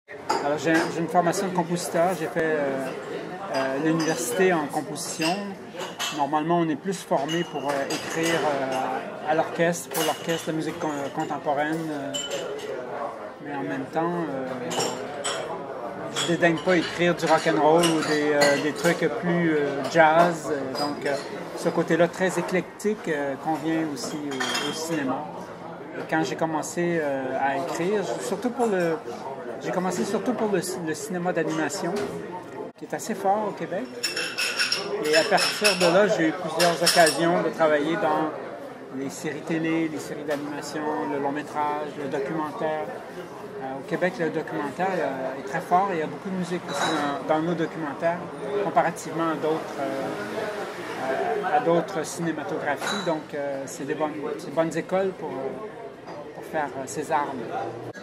Alors, j'ai une formation de compositeur. J'ai fait l'université en composition. Normalement, on est plus formé pour écrire à l'orchestre, pour l'orchestre de musique contemporaine. Mais en même temps, je dédaigne pas écrire du rock and roll ou des trucs plus jazz. Donc, ce côté-là très éclectique convient aussi au cinéma. Et quand j'ai commencé à écrire, j'ai commencé surtout pour le cinéma d'animation, qui est assez fort au Québec. Et à partir de là, j'ai eu plusieurs occasions de travailler dans les séries télé, les séries d'animation, le long métrage, le documentaire. Au Québec, le documentaire est très fort et il y a beaucoup de musique aussi dans nos documentaires, comparativement à d'autres cinématographies. Donc, c'est des bonnes écoles pour faire ces armes.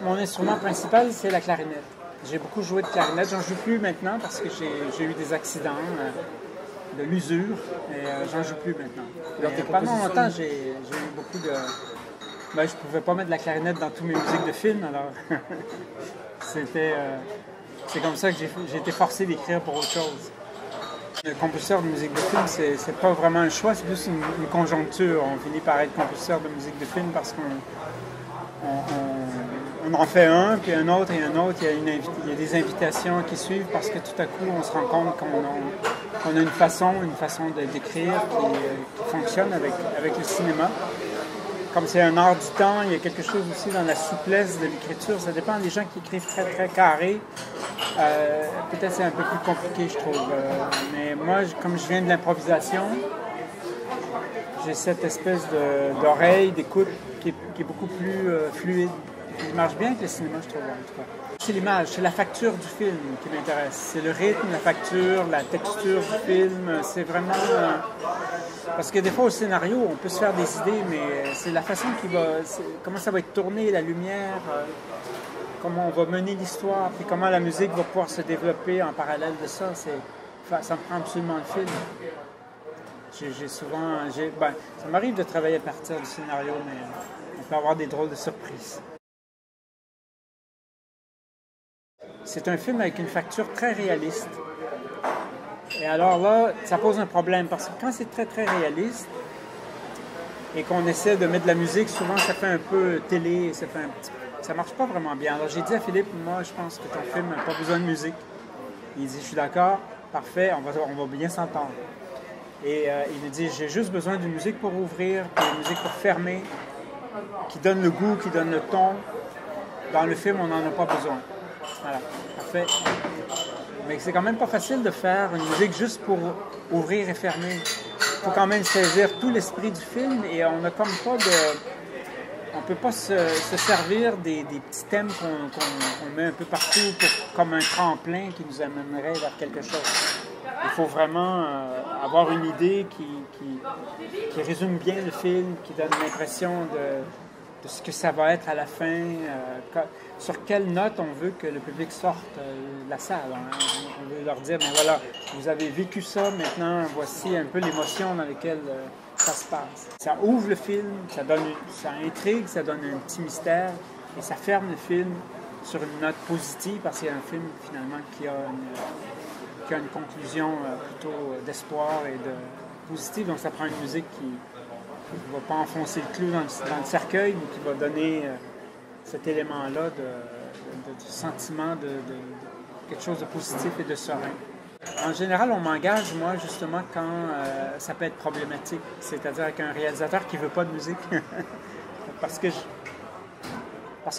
Mon instrument principal, c'est la clarinette. J'ai beaucoup joué de clarinette. J'en joue plus maintenant parce que j'ai eu des accidents, de l'usure, et j'en joue plus maintenant. Pendant longtemps, j'ai eu beaucoup de... Ben, je pouvais pas mettre de la clarinette dans toutes mes musiques de films, alors c'est comme ça que j'ai été forcé d'écrire pour autre chose. Le compositeur de musique de film, c'est pas vraiment un choix, c'est plus une conjoncture. On finit par être compositeur de musique de film parce qu'on en fait un, puis un autre et un autre. Il y a des invitations qui suivent parce que tout à coup, on se rend compte qu'on a une façon d'écrire qui fonctionne avec le cinéma. Comme c'est un art du temps, il y a quelque chose aussi dans la souplesse de l'écriture. Ça dépend des gens qui écrivent très, très carré. Peut-être c'est un peu plus compliqué, je trouve. Mais moi, comme je viens de l'improvisation, j'ai cette espèce d'oreille, d'écoute qui est beaucoup plus fluide. Il marche bien avec le cinéma, je trouve, en tout cas. C'est l'image, c'est la facture du film qui m'intéresse. C'est le rythme, la facture, la texture du film. C'est vraiment... parce que des fois, au scénario, on peut se faire des idées, mais c'est la façon comment ça va être tourné, la lumière, comment on va mener l'histoire, puis comment la musique va pouvoir se développer en parallèle de ça. Ça me prend absolument le film. Ça m'arrive de travailler à partir du scénario, mais on peut avoir des drôles de surprises. C'est un film avec une facture très réaliste. Et alors là, ça pose un problème, parce que quand c'est très, très réaliste et qu'on essaie de mettre de la musique, souvent ça fait un peu télé, ça marche pas vraiment bien. Alors j'ai dit à Philippe, moi je pense que ton film n'a pas besoin de musique. Il dit, je suis d'accord, parfait, on va bien s'entendre. Et il me dit, j'ai juste besoin d'une musique pour ouvrir, puis une musique pour fermer, qui donne le goût, qui donne le ton. Dans le film, on n'en a pas besoin. Voilà, parfait. Mais c'est quand même pas facile de faire une musique juste pour ouvrir et fermer. Il faut quand même saisir tout l'esprit du film et on n'a comme pas de... On peut pas se servir des petits thèmes qu'on met un peu partout comme un tremplin qui nous amènerait vers quelque chose. Il faut vraiment avoir une idée qui résume bien le film, qui donne l'impression de ce que ça va être à la fin, sur quelle note on veut que le public sorte de la salle. Hein. On veut leur dire, ben voilà, vous avez vécu ça, maintenant voici un peu l'émotion dans laquelle ça se passe. Ça ouvre le film, ça intrigue, ça donne un petit mystère, et ça ferme le film sur une note positive, parce qu'il y a un film finalement qui a une conclusion plutôt d'espoir et de positive, donc ça prend une musique qui ne va pas enfoncer le clou dans le cercueil, mais qui va donner cet élément-là de sentiment de quelque chose de positif et de serein. En général, on m'engage, moi, justement, quand ça peut être problématique, c'est-à-dire avec un réalisateur qui ne veut pas de musique. Parce que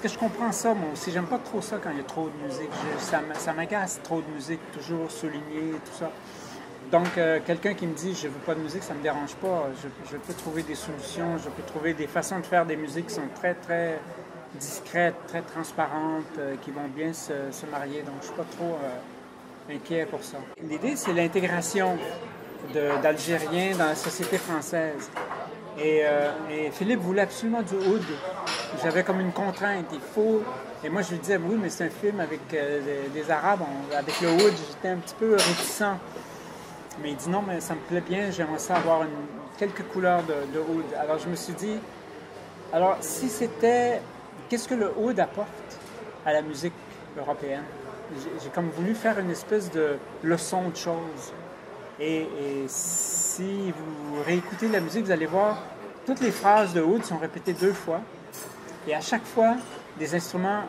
je comprends ça, moi aussi. J'aime pas trop ça quand il y a trop de musique. Ça m'agace, trop de musique, toujours souligné, tout ça. Donc, quelqu'un qui me dit « je veux pas de musique », ça me dérange pas. Je peux trouver des solutions, je peux trouver des façons de faire des musiques qui sont très, très discrètes, très transparentes, qui vont bien se marier. Donc, je suis pas trop inquiet pour ça. L'idée, c'est l'intégration d'Algériens dans la société française. Et Philippe voulait absolument du oud. J'avais comme une contrainte, il faut... Et moi, je lui disais, oui, mais c'est un film avec des Arabes, avec le oud, j'étais un petit peu réticent. Mais il dit non, mais ça me plaît bien, j'aimerais ça avoir quelques couleurs de oud. Alors je me suis dit, alors si c'était, qu'est-ce que le oud apporte à la musique européenne. J'ai comme voulu faire une espèce de leçon de choses. Et si vous réécoutez la musique, vous allez voir, toutes les phrases de oud sont répétées 2 fois. Et à chaque fois, des instruments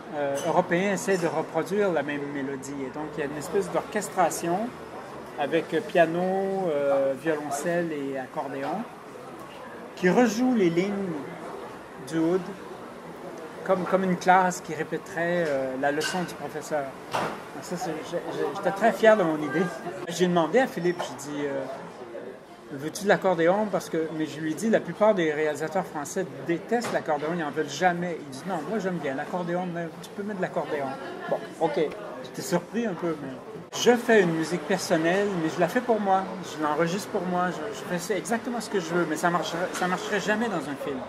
européens essaient de reproduire la même mélodie. Et donc, il y a une espèce d'orchestration avec piano, violoncelle et accordéon qui rejoue les lignes du oud comme une classe qui répéterait la leçon du professeur. J'étais très fier de mon idée. J'ai demandé à Philippe, je dis veux-tu de l'accordéon? Mais je lui ai dit, la plupart des réalisateurs français détestent l'accordéon, ils n'en veulent jamais. Il dit, non, moi j'aime bien l'accordéon, mais tu peux mettre de l'accordéon. Bon, OK. J'étais surpris un peu, mais... Je fais une musique personnelle, mais je la fais pour moi. Je l'enregistre pour moi. Je fais exactement ce que je veux, mais ça marcherait jamais dans un film.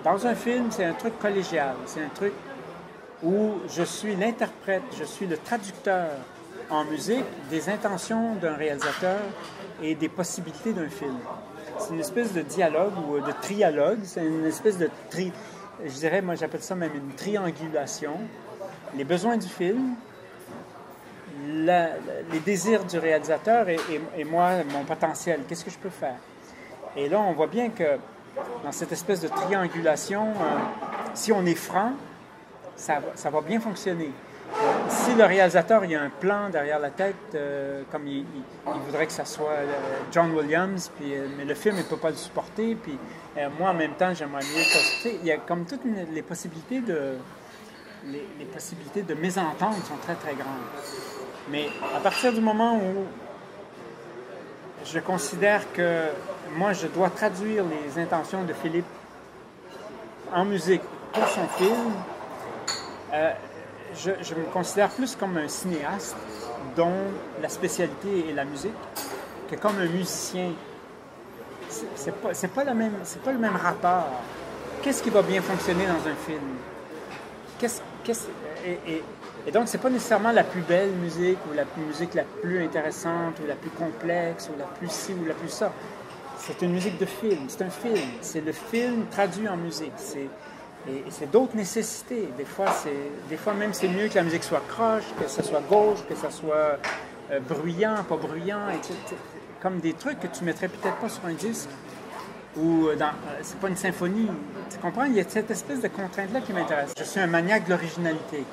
Dans un film, c'est un truc collégial. C'est un truc où je suis l'interprète, je suis le traducteur en musique des intentions d'un réalisateur et des possibilités d'un film. C'est une espèce de dialogue ou de trialogue, c'est une espèce de je dirais, moi j'appelle ça même une triangulation. Les besoins du film, les désirs du réalisateur et moi, mon potentiel, qu'est-ce que je peux faire? Et là, on voit bien que dans cette espèce de triangulation, si on est franc, ça va bien fonctionner. Si le réalisateur il a un plan derrière la tête, comme il voudrait que ça soit John Williams, mais le film ne peut pas le supporter, puis moi en même temps j'aimerais mieux. Il y a comme toutes les possibilités les possibilités de mésentente sont très très grandes. Mais à partir du moment où je considère que moi je dois traduire les intentions de Philippe en musique pour son film, je me considère plus comme un cinéaste dont la spécialité est la musique que comme un musicien. C'est pas le même rapport. Qu'est-ce qui va bien fonctionner dans un film? Et donc, c'est pas nécessairement la plus belle musique ou la musique la plus intéressante ou la plus complexe ou la plus ci ou la plus ça. C'est une musique de film. C'est un film. C'est le film traduit en musique. Et c'est d'autres nécessités. Des fois même, c'est mieux que la musique soit croche, que ça soit gauche, que ça soit bruyant, pas bruyant, etc. Comme des trucs que tu mettrais peut-être pas sur un disque ou c'est pas une symphonie. Tu comprends? Il y a cette espèce de contrainte-là qui m'intéresse. Je suis un maniaque de l'originalité.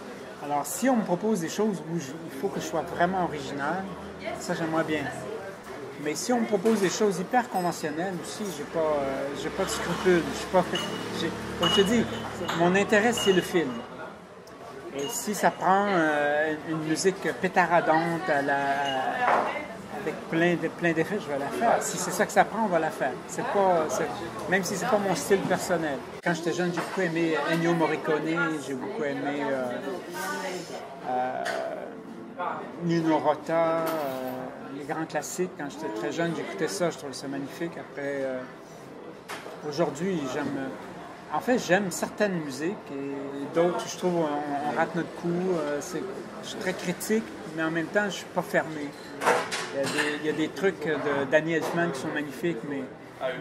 Alors, si on me propose des choses où il faut que je sois vraiment original, ça, j'aimerais bien. Mais si on me propose des choses hyper conventionnelles aussi, j'ai pas de scrupules. Comme je te dis, mon intérêt, c'est le film. Et si ça prend une musique pétaradante avec plein d'effets, je vais la faire. Si c'est ça que ça prend, on va la faire. Même si c'est pas mon style personnel. Quand j'étais jeune, j'ai beaucoup aimé Ennio Morricone, j'ai beaucoup aimé Nino Rota, les grands classiques. Quand j'étais très jeune, j'écoutais ça, je trouvais ça magnifique. Après, aujourd'hui, j'aime certaines musiques et d'autres, je trouve, on rate notre coup. Je suis très critique, mais en même temps, je suis pas fermé. Il y a des trucs de Danny Elfman qui sont magnifiques, mais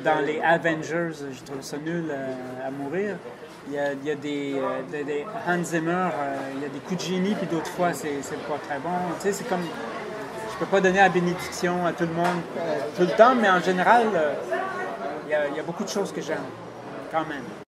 dans les Avengers, je trouve ça nul à mourir. Il y a des Hans Zimmer, il y a des coups de génie, puis d'autres fois, c'est pas très bon. Tu sais, c'est comme... Je peux pas donner la bénédiction à tout le monde tout le temps, mais en général, il y a beaucoup de choses que j'aime, quand même.